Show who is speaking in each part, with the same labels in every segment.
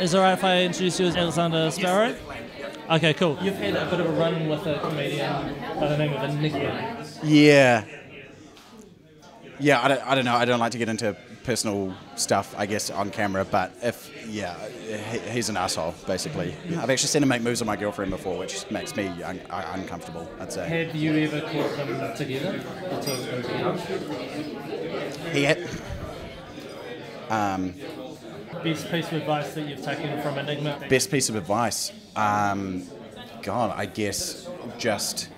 Speaker 1: Is it alright if I introduce you as Alexander Sparrow? Okay, cool. You've had a bit of a run with a comedian by the name of Enigma.
Speaker 2: Yeah. Yeah, I don't know. I don't like to get into personal stuff, I guess, on camera, but he's an asshole, basically. I've actually seen him make moves on my girlfriend before, which makes me uncomfortable, I'd say.
Speaker 1: Have you ever caught them together? The two of them together?
Speaker 2: He had...
Speaker 1: Best piece of advice that you've taken from Enigma?
Speaker 2: Best piece of advice? God, I guess just...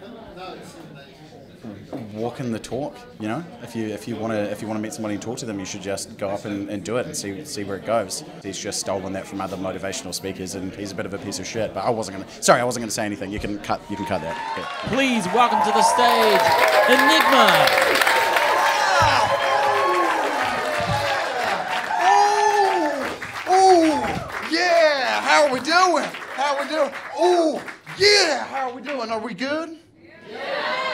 Speaker 2: walking the talk, you know. If you want to meet somebody and talk to them, you should just go up and do it and see where it goes. He's just stolen that from other motivational speakers, and he's a bit of a piece of shit. But I wasn't gonna say anything. You can cut that. Yeah.
Speaker 1: Please welcome to the stage, Enigma.
Speaker 3: Oh, yeah. How are we doing? Oh, yeah. How are we doing? Are we good?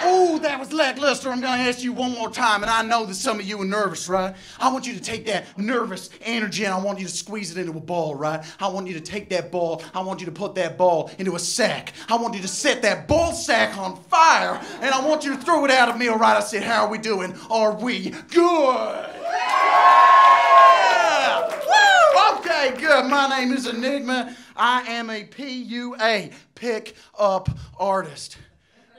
Speaker 3: Oh, that was lackluster. I'm going to ask you one more time, and I know that some of you are nervous, right? I want you to take that nervous energy, and I want you to squeeze it into a ball, right? I want you to take that ball. I want you to put that ball into a sack. I want you to set that ball sack on fire, and I want you to throw it out at me, all right? I said, how are we doing? Are we good? Yeah! Woo! Okay, good. My name is Enigma. I am a PUA, pick-up artist.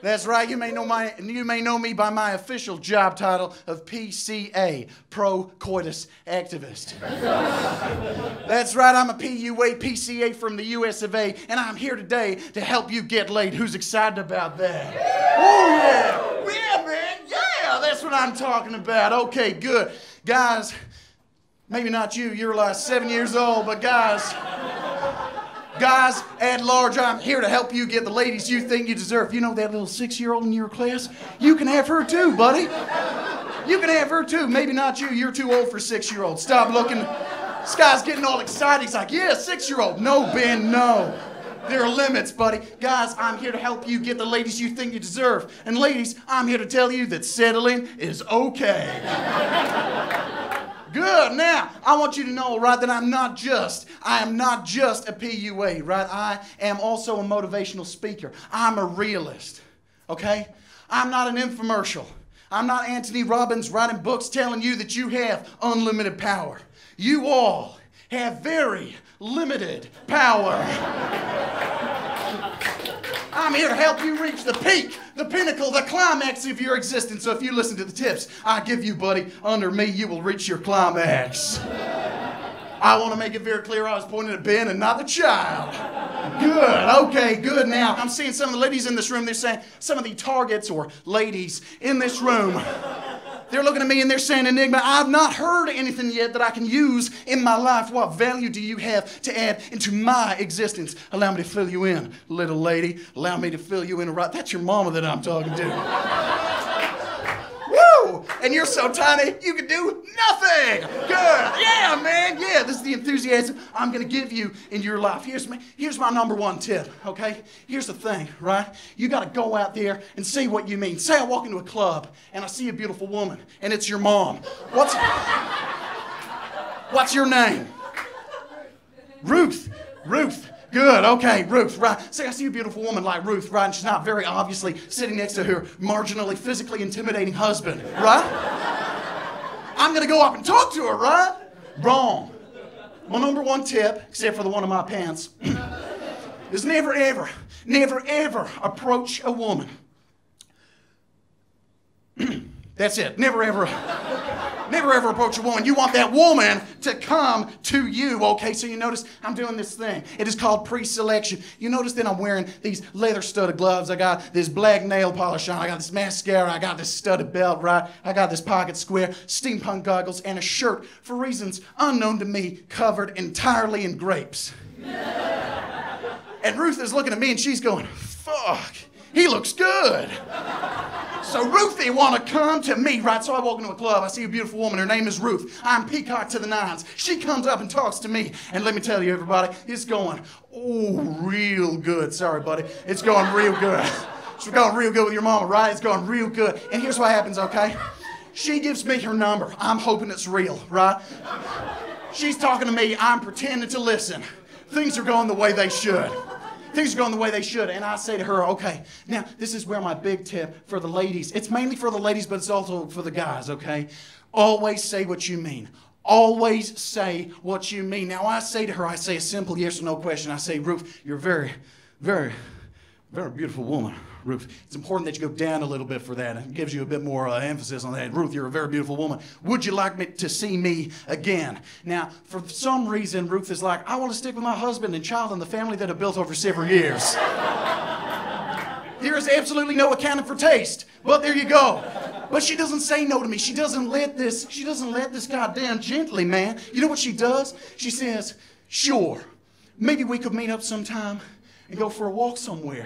Speaker 3: That's right, you may know me by my official job title of PCA, Pro Coitus Activist. That's right, I'm a PUA PCA from the US of A, and I'm here today to help you get laid. Who's excited about that? Oh yeah, yeah man, yeah, that's what I'm talking about. Okay, good. Guys, maybe not you, you're like 7 years old, but guys, at large, I'm here to help you get the ladies you think you deserve. You know that little 6-year-old in your class? You can have her too, buddy. You can have her too. Maybe not you. You're too old for 6-year-olds. Stop looking. This guy's getting all excited. He's like, yeah, 6-year-old. No, Ben, no. There are limits, buddy. Guys, I'm here to help you get the ladies you think you deserve. And ladies, I'm here to tell you that settling is okay. Good. Now, I want you to know, right, that I am not just a PUA, right? I am also a motivational speaker. I'm a realist, okay? I'm not an infomercial. I'm not Anthony Robbins writing books telling you that you have unlimited power. You all have very limited power. I'm here to help you reach the peak, the pinnacle, the climax of your existence. So if you listen to the tips I give you, buddy, under me, you will reach your climax. I want to make it very clear I was pointing at Ben and not the child. Good. Okay, good. Now, I'm seeing some of the ladies in this room. They're saying, some of the targets or ladies in this room, they're looking at me and they're saying, Enigma, I've not heard anything yet that I can use in my life. What value do you have to add into my existence? Allow me to fill you in, little lady. Allow me to fill you in. Right, that's your mama that I'm talking to. Woo! And you're so tiny, you can do nothing. Good. Yeah, man. Yeah, this is the enthusiasm I'm going to give you in your life. Here's my number one tip, okay? Here's the thing, right? You got to go out there and say what you mean. Say I walk into a club and I see a beautiful woman and it's your mom. What's your name? Ruth. Ruth. Good, okay, Ruth, right. Say I see a beautiful woman like Ruth, right, and she's not very obviously sitting next to her marginally, physically intimidating husband, right? I'm gonna go up and talk to her, right? Wrong. My number one tip, except for the one in my pants, is never ever approach a woman. That's it, never ever approach a woman. You want that woman to come to you, okay? So you notice I'm doing this thing. It is called pre-selection. You notice that I'm wearing these leather studded gloves. I got this black nail polish on. I got this mascara. I got this studded belt, right? I got this pocket square, steampunk goggles, and a shirt, for reasons unknown to me, covered entirely in grapes. And Ruth is looking at me and she's going, fuck, he looks good. So Ruthie want to come to me, right? So I walk into a club, I see a beautiful woman, her name is Ruth. I'm peacock to the nines. She comes up and talks to me, and let me tell you, everybody, it's going, oh, real good. Sorry, buddy. It's going real good. It's going real good with your mama, right? It's going real good. And here's what happens, okay? She gives me her number. I'm hoping it's real, right? She's talking to me. I'm pretending to listen. Things are going the way they should. Things are going the way they should. And I say to her, okay, now this is where my big tip for the ladies. It's mainly for the ladies, but it's also for the guys, okay? Always say what you mean. Always say what you mean. Now I say to her, I say a simple yes or no question. I say, Ruth, you're a very, very, very beautiful woman. Ruth, it's important that you go down a little bit for that. It gives you a bit more emphasis on that. Ruth, you're a very beautiful woman. Would you like me to see me again? Now, for some reason, Ruth is like, I want to stick with my husband and child and the family that I've built over several years. There is absolutely no accounting for taste, but there you go. But she doesn't say no to me. She doesn't let this guy down gently, man. You know what she does? She says, sure, maybe we could meet up sometime and go for a walk somewhere.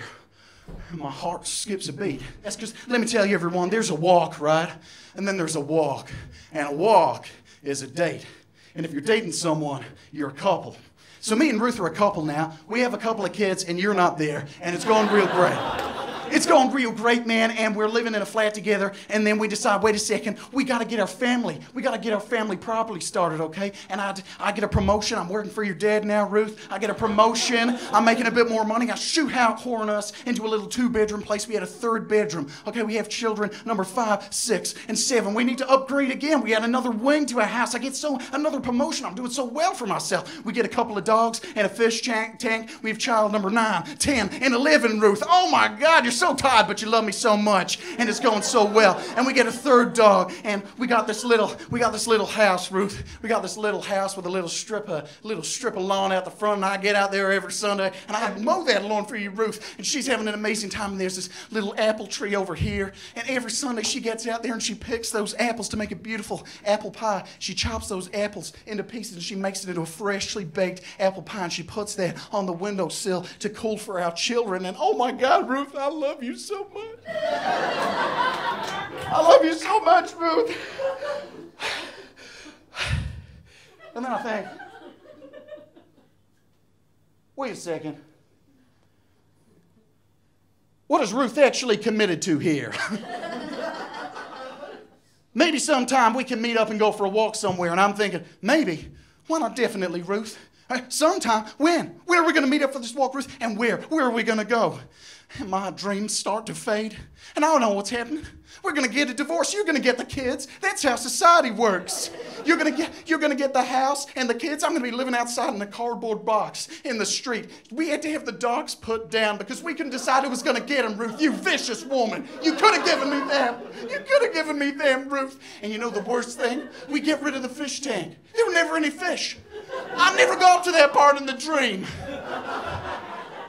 Speaker 3: And my heart skips a beat. That's because, let me tell you everyone, there's a walk, right? And then there's a walk. And a walk is a date. And if you're dating someone, you're a couple. So me and Ruth are a couple now. We have a couple of kids and you're not there. And it's going real great. It's going real great, man, and we're living in a flat together, and then we decide, wait a second, we got to get our family properly started, okay? And I get a promotion. I'm working for your dad now, Ruth. I get a promotion. I'm making a bit more money. I shoehorn us into a little 2-bedroom place. We had a 3rd bedroom. Okay, we have children number 5, 6, and 7. We need to upgrade again. We add another wing to our house. I get another promotion. I'm doing so well for myself. We get a couple of dogs and a fish tank. We have child number 9, 10, and 11, Ruth. Oh my God, you're so tired, but you love me so much, and it's going so well. And we get a 3rd dog, and we got this little house, Ruth. We got this little house with a little strip of lawn out the front, and I get out there every Sunday, and I mow that lawn for you, Ruth. And she's having an amazing time, and there's this little apple tree over here, and every Sunday she gets out there and she picks those apples to make a beautiful apple pie. She chops those apples into pieces, and she makes it into a freshly baked apple pie, and she puts that on the windowsill to cool for our children. And oh my God, Ruth, I love you so much. I love you so much, Ruth. And then I think, wait a second. What is Ruth actually committed to here? Maybe sometime we can meet up and go for a walk somewhere. And I'm thinking, maybe. Why not definitely, Ruth? Sometime. When? Where are we going to meet up for this walk, Ruth? And where? Where are we going to go? And my dreams start to fade. And I don't know what's happening. We're going to get a divorce. You're going to get the kids. That's how society works. You're going to get the house and the kids. I'm going to be living outside in a cardboard box in the street. We had to have the dogs put down because we couldn't decide who was going to get them, Ruth. You vicious woman. You could have given me them. You could have given me them, Ruth. And you know the worst thing? We get rid of the fish tank. There were never any fish. I never got to that part in the dream.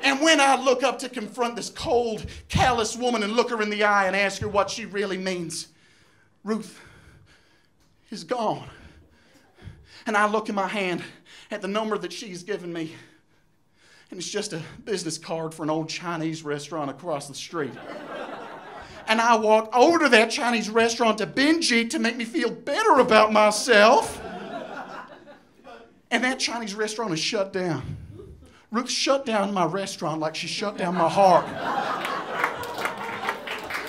Speaker 3: And when I look up to confront this cold, callous woman and look her in the eye and ask her what she really means, Ruth is gone. And I look in my hand at the number that she's given me, and it's just a business card for an old Chinese restaurant across the street. And I walk over to that Chinese restaurant to binge eat to make me feel better about myself. And that Chinese restaurant is shut down. Ruth shut down my restaurant like she shut down my heart.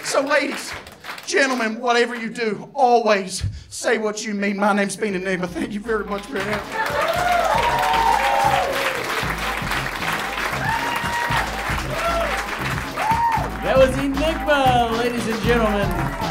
Speaker 3: So ladies, gentlemen, whatever you do, always say what you mean. My name's been Enigma. Thank you very much for that.
Speaker 1: That was Enigma, ladies and gentlemen.